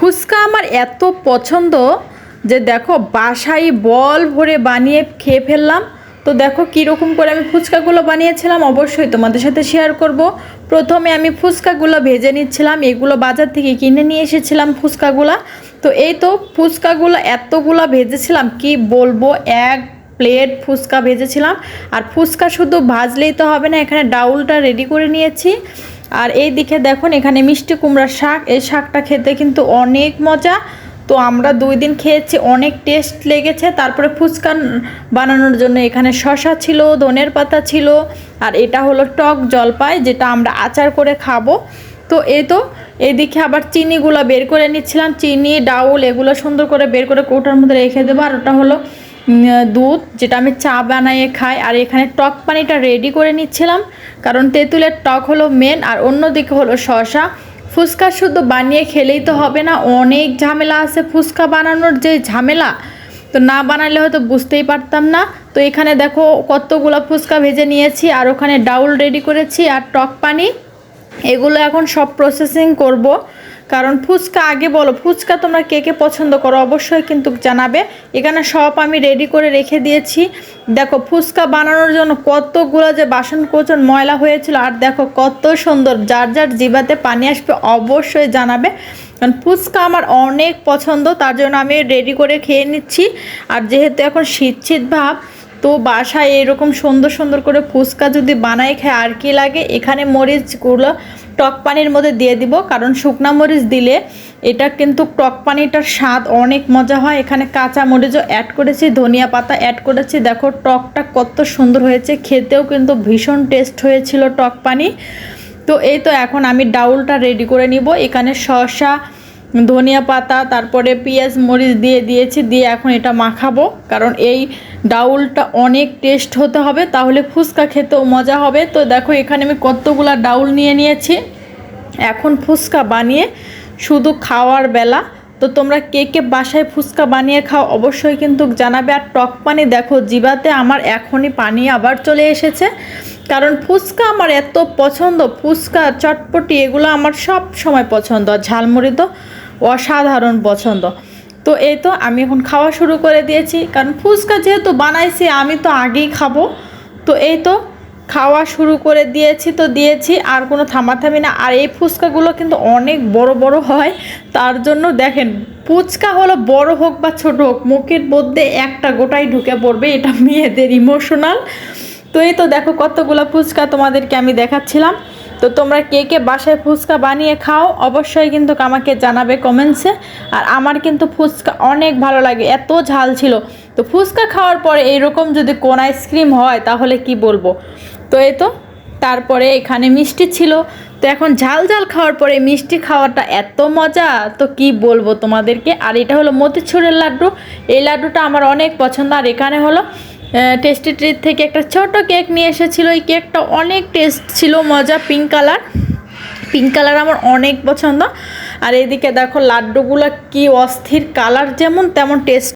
ফুচকা আমার এত পছন্দ যে দেখো বাসায় বল ভরে বানিয়ে খেয়ে ফেললাম। তো দেখো কীরকম করে আমি ফুচকাগুলো বানিয়েছিলাম অবশ্যই তোমাদের সাথে শেয়ার করব। প্রথমে আমি ফুচকাগুলো ভেজে নিচ্ছিলাম, এগুলো বাজার থেকে কিনে নিয়ে এসেছিলাম ফুচকাগুলো। তো এই তো ফুচকাগুলো এতগুলো ভেজেছিলাম কি বলবো, এক প্লেট ফুচকা ভেজেছিলাম। আর ফুচকা শুধু ভাজলেই তো হবে না, এখানে ডাউলটা রেডি করে নিয়েছি। আর এই দিকে দেখুন এখানে মিষ্টি কুমড়ার শাক, এই শাকটা খেতে কিন্তু অনেক মজা। তো আমরা 2 দিন খেয়েছি, অনেক টেস্ট লেগেছে। তারপরে ফুচকা বানানোর জন্য এখানে শসা ছিল, ধনের পাতা ছিল, আর এটা হলো টক জলপাই যেটা আমরা আচার করে খাবো। তো এই তো এদিকে আবার চিনিগুলো বের করে নিচ্ছিলাম, চিনি ডাউল এগুলো সুন্দর করে বের করে কৌটার মধ্যে রেখে দেবো। আর ওটা হলো দুধ যেটা আমি চা বানিয়ে খাই। আর এখানে টক পানিটা রেডি করে নিচ্ছিলাম, কারণ তেঁতুলের টক হলো মেন। আর অন্যদিকে হলো শসা। ফুচকা শুধু বানিয়ে খেলেই তো হবে না, অনেক ঝামেলা আছে ফুচকা বানানোর, যে ঝামেলা তো না বানালে হয়তো বুঝতেই পারতাম না। তো এখানে দেখো কতগুলো ফুচকা ভেজে নিয়েছি, আর ওখানে ডাউল রেডি করেছি আর টক পানি। এগুলো এখন সব প্রসেসিং করব, কারণ ফুচকা আগে বলো ফুচকা তোমরা কে কে পছন্দ করো অবশ্যই কিন্তু জানাবে। এখানে সব আমি রেডি করে রেখে দিয়েছি। দেখো ফুচকা বানানোর জন্য কতগুলো যে বাসন কোচন ময়লা হয়েছিল, আর দেখো কত সুন্দর, যার যার জিভাতে পানি আসবে অবশ্যই জানাবে। কারণ ফুচকা আমার অনেক পছন্দ, তার জন্য আমি রেডি করে খেয়ে নিচ্ছি। আর যেহেতু এখন শীত শীত ভাব, তো বাসায় এরকম সুন্দর সুন্দর করে ফুচকা যদি বানাই খায় আর কি লাগে। এখানে মরিচগুলো টক পানির মধ্যে দিয়ে দিব, কারণ শুকনা মরিচ দিলে এটা কিন্তু টক পানিটার স্বাদ অনেক মজা হয়। এখানে কাঁচা মরিচও অ্যাড করেছি, ধনিয়া পাতা অ্যাড করেছি। দেখো টকটা কত সুন্দর হয়েছে, খেতেও কিন্তু ভীষণ টেস্ট হয়েছিল টক পানি। তো এই তো এখন আমি ডাউলটা রেডি করে নিব। এখানে শসা, ধনিয়া পাতা, তারপরে পেঁয়াজ মরিচ দিয়ে দিয়েছি, দিয়ে এখন এটা মাখাবো। কারণ এই ডাউলটা অনেক টেস্ট হতে হবে, তাহলে ফুচকা খেতেও মজা হবে। তো দেখো এখানে আমি কতগুলা ডাউল নিয়ে নিয়েছি। এখন ফুচকা বানিয়ে শুধু খাওয়ার বেলা। তো তোমরা কে কে বাসায় ফুচকা বানিয়ে খাও অবশ্যই কিন্তু জানাবে। আর টক পানি দেখো জিভাতে আমার এখনই পানি আবার চলে এসেছে, কারণ ফুচকা আমার এত পছন্দ। ফুচকা চটপটি এগুলো আমার সব সময় পছন্দ, আর ঝালমুড়ি তো অসাধারণ পছন্দ। তো এই তো আমি এখন খাওয়া শুরু করে দিয়েছি, কারণ ফুচকা যেহেতু বানাইছি আমি তো আগেই খাবো। তো এই তো খাওয়া শুরু করে দিয়েছি, তো দিয়েছি আর কোনো থামাথামি না। আর এই ফুচকাগুলো কিন্তু অনেক বড় বড় হয়, তার জন্য দেখেন ফুচকা হলো বড় হোক বা ছোট হোক মুখের মধ্যে একটা গোটাই ঢুকে পড়বে, এটা মেয়েদের ইমোশনাল। তো এই তো দেখো কতগুলো ফুচকা তোমাদেরকে আমি দেখাচ্ছিলাম। তো তোমরা কে কে বাসায় ফুচকা বানিয়ে খাও অবশ্যই কিন্তু আমাকে জানাবে কমেন্টসে। আর আমার কিন্তু ফুচকা অনেক ভালো লাগে, এত ঝাল ছিল। তো ফুচকা খাওয়ার পরে এইরকম যদি কোন আইসক্রিম হয় তাহলে কি বলবো। তো এই তো তারপরে এখানে মিষ্টি ছিল। তো এখন ঝাল ঝাল খাওয়ার পরে মিষ্টি খাওয়াটা এত মজা, তো কি বলবো তোমাদেরকে। আর এটা হলো মতিচুরের লাড্ডু, এই লাড্ডুটা আমার অনেক পছন্দ। আর এখানে হলো টেস্টি ট্রিট থেকে একটা ছোট কেক নিয়ে এসেছিলো, এই কেকটা অনেক টেস্ট ছিল, মজা, পিঙ্ক কালার। পিঙ্ক কালার আমার অনেক পছন্দ। আর এইদিকে দেখো লাড্ডুগুলো কি অস্থির, কালার যেমন তেমন টেস্ট।